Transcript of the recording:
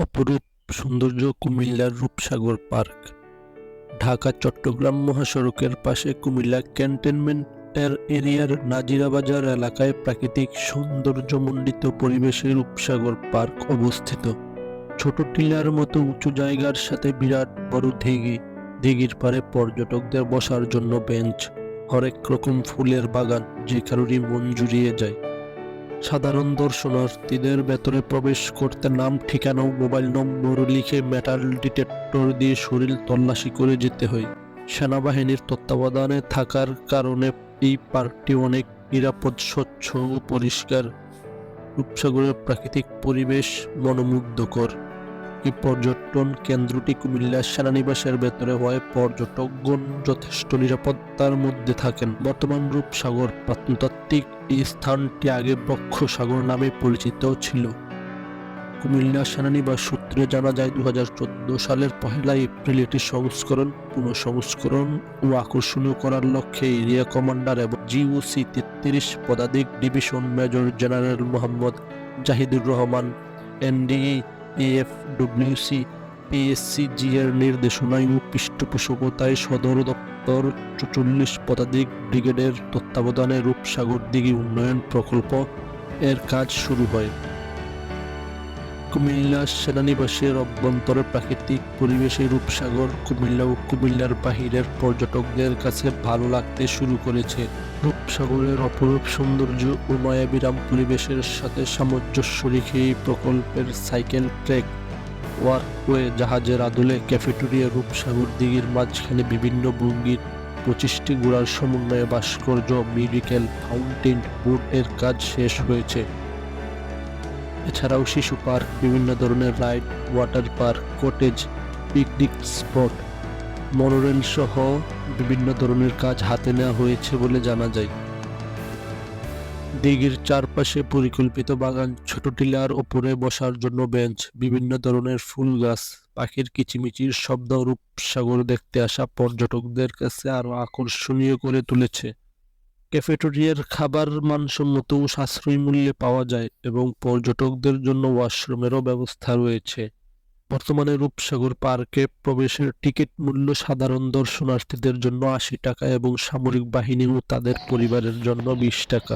অপরূপ সৌন্দর্য কুমিল্লার রূপসাগর পার্ক। ঢাকা চট্টগ্রাম মহাসড়কের পাশে কুমিল্লা ক্যান্টনমেন্টের এরিয়ার নাজিরা বাজার এলাকায় প্রাকৃতিক সৌন্দর্যমণ্ডিত পরিবেশে রূপসাগর পার্ক অবস্থিত। ছোট টিলার মতো উঁচু জায়গার সাথে বিরাট বড় দিঘির পাড়ে পর্যটকদের বসার জন্য বেঞ্চ, হরেক রকম ফুলের বাগান, যে কারোরই মন জুড়িয়ে যায়। সাধারণ দর্শনার্থীদের ভেতরে প্রবেশ করতে নাম, ঠিকানা ও মোবাইল নম্বর লিখে মেটাল ডিটেক্টর দিয়ে শরীর তল্লাশি করে যেতে হয়। সেনাবাহিনীর তত্ত্বাবধানে থাকার কারণে এই পার্কটি অনেক নিরাপদ, স্বচ্ছ ও পরিষ্কার। রূপসাগরের প্রাকৃতিক পরিবেশ মনোমুগ্ধকর। এই পর্যটন কেন্দ্রটি কুমিল্লা সেনানিবাসের ভেতরে হওয়ায় পর্যটকগণ যথেষ্ট নিরাপত্তার মধ্যে থাকেন। বর্তমান রূপসাগর প্রত্নতাত্ত্বিক এই স্থানটি আগে বক্ষসাগর নামে পরিচিত ছিল। কুমিল্লা সেনানিবাস সূত্রে জানা যায় 2014 সালের 1 এপ্রিল এটি পুনঃসংস্করণ ও আকর্ষণীয় করার লক্ষ্যে এরিয়া কমান্ডার এবং জিওসি 33 পদাতিক division major general Mohammad Jahidur Rahman NDE AFWC PSCG এর নির্দেশনায় ও পৃষ্ঠপোষকতায় সদর দপ্তর 44 পদাতিক ব্রিগেডের তত্ত্বাবধানে রূপসাগর দিঘি উন্নয়ন প্রকল্প এর কাজ শুরু হয়। কুমিল্লা সেনানিবাসের অভ্যন্তরে প্রাকৃতিক পরিবেশে রূপসাগর কুমিল্লা ও কুমিল্লার বাহিরের পর্যটকদের কাছে ভালো লাগতে শুরু করেছে। রূপসাগরের অপরূপ সৌন্দর্য ও মায়াবিরাম পরিবেশের সাথে সামঞ্জস্য রেখে এই প্রকল্পের সাইকেল ট্র্যাক, ওয়ার্কওয়ে, জাহাজের আদলে ক্যাফেটেরিয়া, রূপসাগর দিঘির মাঝখানে বিভিন্ন ভঙ্গির 25টি ঘোড়ার সমন্বয়ে ভাস্কর্য, মিউজিক্যাল ফাউন্টেন বোট এর কাজ শেষ হয়েছে। এছাড়াও শিশু পার্ক, বিভিন্ন ধরনের ride, water park, cottage, picnic spot, monorail সহ বিভিন্ন ধরনের কাজ হাতে নেওয়া হয়েছে বলে জানা যায়। দিঘির চারপাশে পরিকল্পিত বাগান, ছোট টিলার ওপরে বসার জন্য বেঞ্চ, বিভিন্ন ধরনের ফুল গাছ, পাখির কিচিমিচির শব্দ রূপসাগর দেখতে আসা পর্যটকদের কাছে আরো আকর্ষণীয় করে তুলেছে। ক্যাফেটেরিয়ার খাবার মানসম্মত ও সাশ্রয়ী মূল্যে পাওয়া যায় এবং পর্যটকদের জন্য ওয়াশরুমেরও ব্যবস্থা রয়েছে। বর্তমানে রূপসাগর পার্কে প্রবেশের টিকিট মূল্য সাধারণ দর্শনার্থীদের জন্য 80 টাকা এবং সামরিক বাহিনী ও তাদের পরিবারের জন্য 20 টাকা।